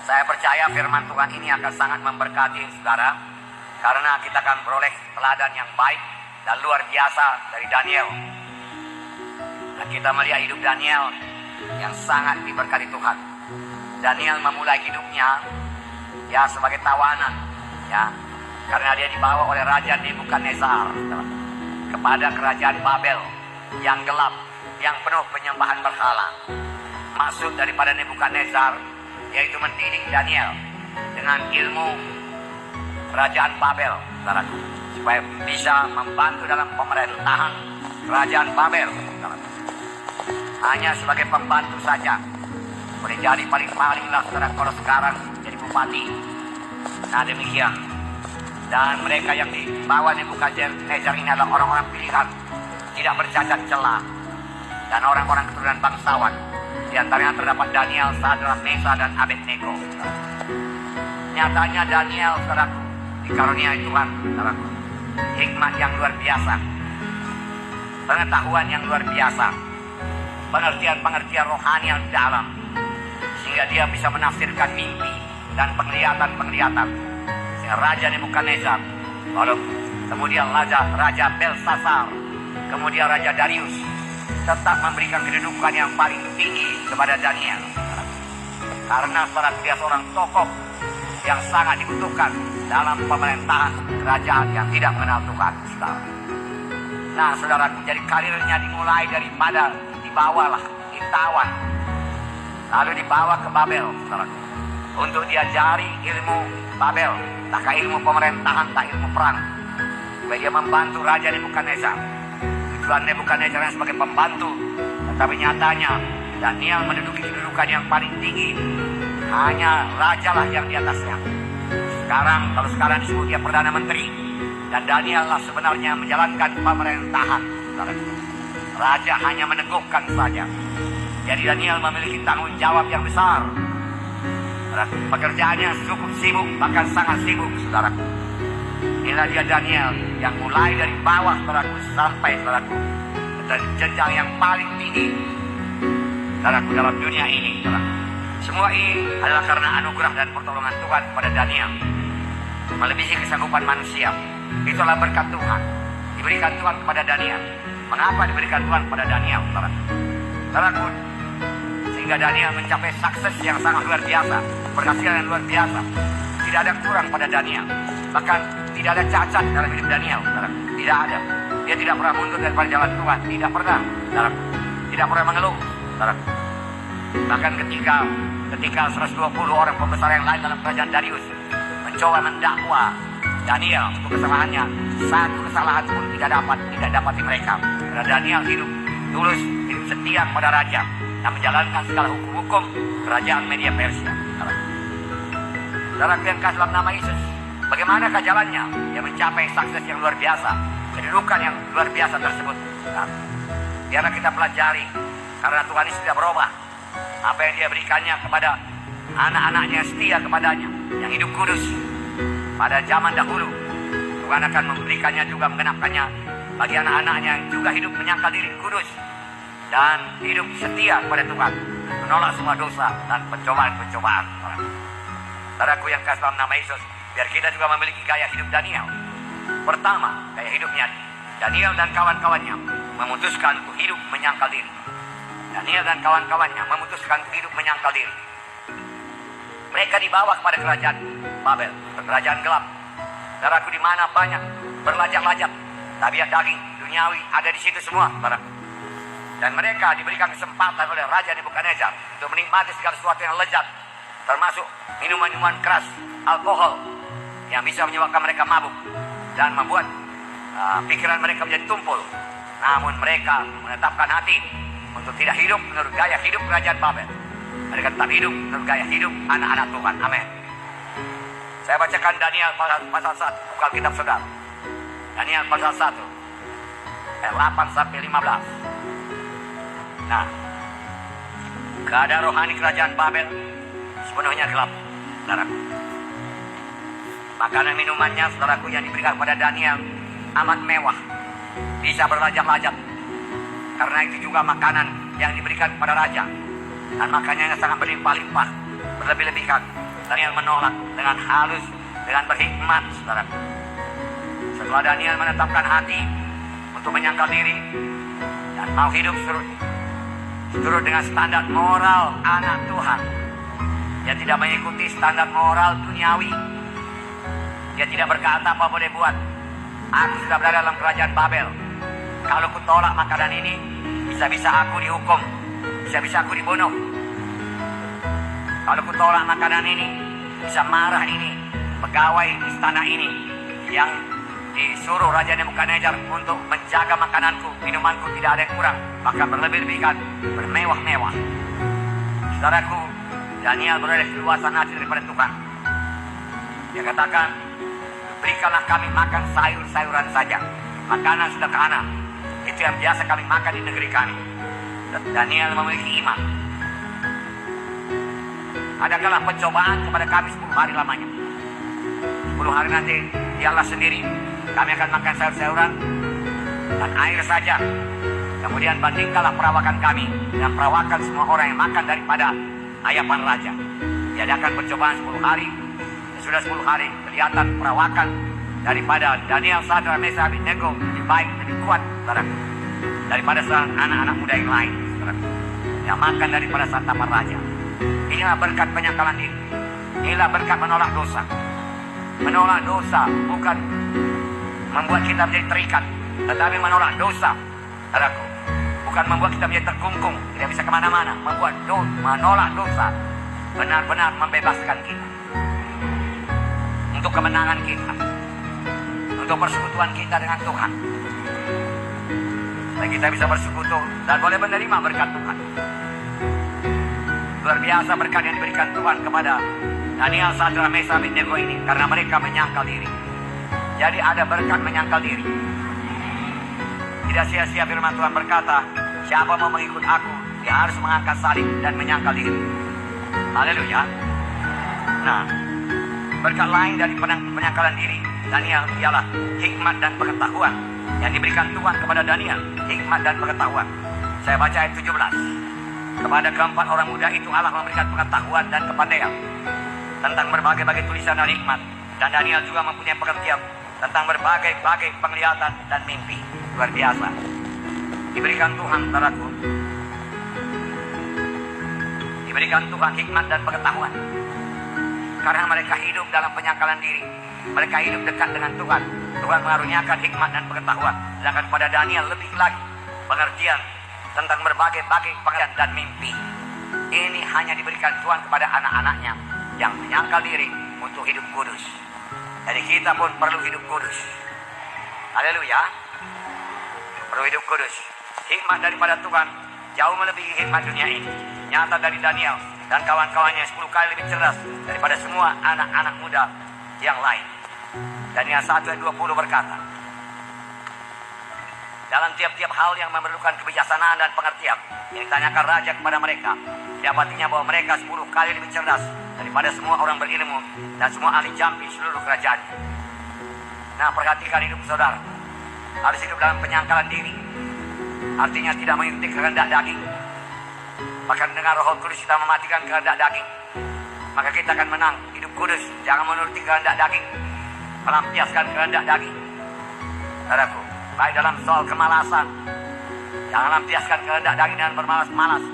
Saya percaya firman Tuhan ini akan sangat memberkati saudara, karena kita akan beroleh teladan yang baik dan luar biasa dari Daniel. Dan kita melihat hidup Daniel yang sangat diberkati Tuhan. Daniel memulai hidupnya ya sebagai tawanan, ya, karena dia dibawa oleh Raja Nebukadnezar kepada kerajaan Babel yang gelap, yang penuh penyembahan berhala. Maksud daripada Nebukadnezar yaitu mendidik Daniel dengan ilmu kerajaan Babel, saudaraku, supaya bisa membantu dalam pemerintahan kerajaan Babel, saudaraku. Hanya sebagai pembantu saja, boleh jadi paling-paling lah saudara kalau sekarang jadi bupati. Nah demikian. Dan mereka yang dibawa Nebukadnezar ini adalah orang-orang pilihan, tidak bercacat celah, dan orang-orang keturunan bangsawan. Di antaranya terdapat Daniel, Sadrak, Mesah, dan Abednego. Nyatanya Daniel, saudaraku, dikaruniai Tuhan, saudaraku, hikmat yang luar biasa, pengetahuan yang luar biasa, pengertian-pengertian rohani yang dalam, sehingga dia bisa menafsirkan mimpi dan penglihatan-penglihatan. Sehingga Raja Nebukadnezar, lalu kemudian Raja Belsasar, kemudian Raja Darius tetap memberikan kedudukan yang paling tinggi kepada Daniel, karena dia seorang tokoh yang sangat dibutuhkan dalam pemerintahan kerajaan yang tidak mengenal Tuhan, saudara. Nah saudaraku, jadi karirnya dimulai daripada dibawalah, ditawan, lalu dibawa ke Babel, saudaraku, untuk diajari ilmu Babel, tak ilmu pemerintahan, tak ilmu perang, supaya dia membantu Raja Nebukadnezar. Tuhan Nebukadnezar sebagai pembantu, tetapi nyatanya Daniel menduduki kedudukan yang paling tinggi. Hanya rajalah yang di atasnya. Kalau sekarang disebut dia Perdana Menteri, dan Daniel lah sebenarnya menjalankan pemerintahan. Raja hanya meneguhkan saja. Jadi Daniel memiliki tanggung jawab yang besar. Pekerjaannya cukup sibuk, bahkan sangat sibuk, saudaraku. Inilah dia Daniel yang mulai dari bawah, saudaraku, sampai, saudaraku, dari jenjang yang paling tinggi, saudaraku, dalam dunia ini, saudaraku. Semua ini adalah karena anugerah dan pertolongan Tuhan kepada Daniel, melebihi kesanggupan manusia. Itulah berkat Tuhan, diberikan Tuhan kepada Daniel. Mengapa diberikan Tuhan kepada Daniel, saudaraku? Saudaraku, sehingga Daniel mencapai sukses yang sangat luar biasa, berhasil yang luar biasa. Tidak ada kurang pada Daniel, bahkan tidak ada cacat dalam hidup Daniel, saudaraku. Tidak ada. Dia tidak pernah mundur daripada jalan Tuhan, tidak pernah, saudaraku. Tidak pernah mengeluh, saudaraku. Bahkan ketika 120 orang pembesar yang lain dalam kerajaan Darius mencoba mendakwa Daniel untuk kesalahannya, satu kesalahan pun tidak dapati mereka. Karena Daniel hidup tulus, hidup setia kepada raja, dan menjalankan segala hukum-hukum kerajaan Media Persia. Saudara yang kasih dalam nama Yesus, bagaimanakah jalannya? Dia mencapai sukses yang luar biasa, kedudukan yang luar biasa tersebut. Biarlah kita pelajari, karena Tuhan Yesus tidak berubah. Apa yang dia berikannya kepada anak-anaknya setia kepadanya, yang hidup kudus pada zaman dahulu, Tuhan akan memberikannya juga, mengenapkannya bagi anak-anaknya yang juga hidup menyangkal diri kudus dan hidup setia kepada Tuhan, menolak semua dosa dan pencobaan-pencobaan. Saudaraku yang kasih dalam nama Yesus, biar kita juga memiliki gaya hidup Daniel. Pertama, gaya hidupnya Daniel dan kawan-kawannya memutuskan untuk hidup menyangkal diri. Daniel dan kawan-kawannya memutuskan untuk hidup menyangkal diri. Mereka dibawa kepada kerajaan Babel, kerajaan gelap. Saudaraku, di mana banyak berlajak-lajak, tabiat daging, duniawi ada di situ semua, saudaraku. Dan mereka diberikan kesempatan oleh Raja Nebukadnezar untuk menikmati segala sesuatu yang lezat, termasuk minuman-minuman keras, alkohol, yang bisa menyebabkan mereka mabuk dan membuat pikiran mereka menjadi tumpul. Namun mereka menetapkan hati untuk tidak hidup menurut gaya hidup kerajaan Babel. Mereka tetap hidup menurut gaya hidup anak-anak Tuhan. Amin. Saya bacakan Daniel pasal 1, buka kitab saudara. Daniel pasal 1, ayat 8 sampai 15. Nah, keadaan rohani kerajaan Babel sepenuhnya gelap, saudaraku. Makanan minumannya, saudaraku, yang diberikan kepada Daniel amat mewah, bisa berlajak-lajak. Karena itu juga makanan yang diberikan kepada raja, dan makanannya sangat berlimpah-limpah, berlebih-lebihan. Daniel menolak dengan halus, dengan berhikmat, saudaraku. Setelah Daniel menetapkan hati untuk menyangkal diri dan mau hidup seturut dengan standar moral anak Tuhan, dia tidak mengikuti standar moral duniawi. Dia tidak berkata apa boleh buat. Aku sudah berada dalam kerajaan Babel. Kalau ku tolak makanan ini, bisa-bisa aku dihukum, bisa-bisa aku dibunuh. Kalau ku tolak makanan ini, bisa marah ini pegawai istana ini yang disuruh Raja Nebukadnezar untuk menjaga makananku, minumanku tidak ada yang kurang, bahkan berlebih-lebihkan, bermewah-mewah. Saudaraku, Daniel berada di luasan hati daripada Tuhan. Dia katakan, berikanlah kami makan sayur-sayuran saja, makanan sederhana. Itu yang biasa kami makan di negeri kami. Daniel memiliki iman. Adakanlah pencobaan kepada kami 10 hari lamanya. 10 hari nanti dialah sendiri. Kami akan makan sayur-sayuran dan air saja. Kemudian bandingkanlah perawakan kami dan perawakan semua orang yang makan daripada ayapan raja. Diadakan percobaan 10 hari. Sudah 10 hari kelihatan perawakan daripada Daniel, Sadrak, Mesakh, Abednego lebih baik, lebih kuat, saudaraku, daripada anak-anak muda yang lain, saudaraku, yang makan daripada santapan raja. Inilah berkat penyangkalan diri. Inilah berkat menolak dosa. Menolak dosa bukan membuat kita menjadi terikat, tetapi menolak dosa, saudaraku, bukan membuat kita menjadi terkungkung, tidak bisa kemana-mana. Menolak dosa benar-benar membebaskan kita untuk kemenangan kita, untuk persekutuan kita dengan Tuhan. Dan kita bisa bersekutu dan boleh menerima berkat Tuhan. Luar biasa berkat yang diberikan Tuhan kepada Daniel, Sadrak, Mesakh, Abednego ini, karena mereka menyangkal diri. Jadi ada berkat menyangkal diri. Tidak sia-sia firman Tuhan berkata, siapa mau mengikut aku, dia harus mengangkat salib dan menyangkal diri. Haleluya. Nah, berkat lain dari penyangkalan diri Daniel ialah hikmat dan pengetahuan yang diberikan Tuhan kepada Daniel. Hikmat dan pengetahuan. Saya baca ayat 17. Kepada keempat orang muda itu Allah memberikan pengetahuan dan kepandaian tentang berbagai-bagai tulisan dan hikmat. Dan Daniel juga mempunyai pengertian tentang berbagai-bagai penglihatan dan mimpi. Luar biasa. Diberikan Tuhan, saudaraku. Diberikan Tuhan hikmat dan pengetahuan. Karena mereka hidup dalam penyangkalan diri. Mereka hidup dekat dengan Tuhan. Tuhan mengaruniakan hikmat dan pengetahuan. Sedangkan pada Daniel lebih lagi pengertian tentang berbagai-bagai pengertian dan mimpi. Ini hanya diberikan Tuhan kepada anak-anaknya yang menyangkal diri untuk hidup kudus. Jadi kita pun perlu hidup kudus. Haleluya. Perlu hidup kudus. Hikmat daripada Tuhan jauh melebihi hikmat dunia ini. Nyata dari Daniel dan kawan-kawannya 10 kali lebih cerdas daripada semua anak-anak muda yang lain. Daniel 1 ayat 20 berkata, dalam tiap-tiap hal yang memerlukan kebijaksanaan dan pengertian yang ditanyakan raja kepada mereka, dapatinya bahwa mereka 10 kali lebih cerdas daripada semua orang berilmu dan semua ahli jampi seluruh kerajaan. Nah, perhatikan hidup saudara. Harus hidup dalam penyangkalan diri. Artinya tidak mengikuti kehendak daging. Bahkan dengan Roh Kudus kita mematikan kehendak daging, maka kita akan menang hidup kudus. Jangan menuruti kehendak daging, melampiaskan kehendak daging. Saudaraku, baik dalam soal kemalasan, jangan lampiaskan kehendak daging dengan bermalas-malas.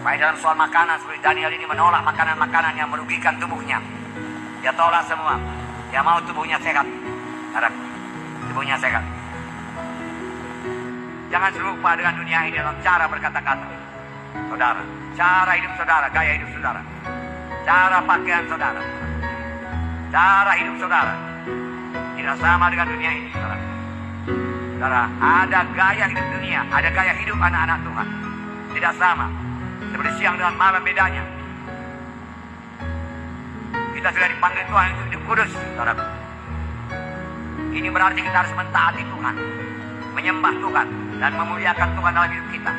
Baik dalam soal makanan, seperti Daniel ini menolak makanan-makanan yang merugikan tubuhnya. Dia tolak semua. Dia mau tubuhnya sehat. Saudaraku, tubuhnya sehat. Jangan serupa dengan dunia ini dalam cara berkata-kata. Saudara, cara hidup saudara, gaya hidup saudara, cara pakaian saudara, cara hidup saudara tidak sama dengan dunia ini, saudara. Saudara, ada gaya hidup dunia, ada gaya hidup anak-anak Tuhan, tidak sama. Seperti siang dengan malam bedanya. Kita sudah dipanggil Tuhan untuk hidup kudus, saudara. Ini berarti kita harus mentaati Tuhan, menyembah Tuhan, dan memuliakan Tuhan dalam hidup kita.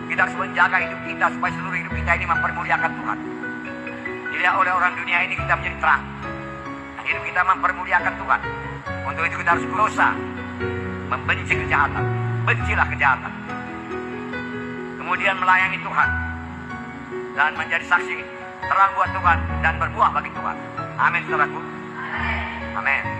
Kita harus menjaga hidup kita supaya seluruh hidup kita ini mempermuliakan Tuhan. Dilihat oleh orang dunia ini kita menjadi terang. Dan hidup kita mempermuliakan Tuhan. Untuk itu kita harus berusaha membenci kejahatan. Bencilah kejahatan. Kemudian melayani Tuhan. Dan menjadi saksi terang buat Tuhan dan berbuah bagi Tuhan. Amin, saudaraku. Amin.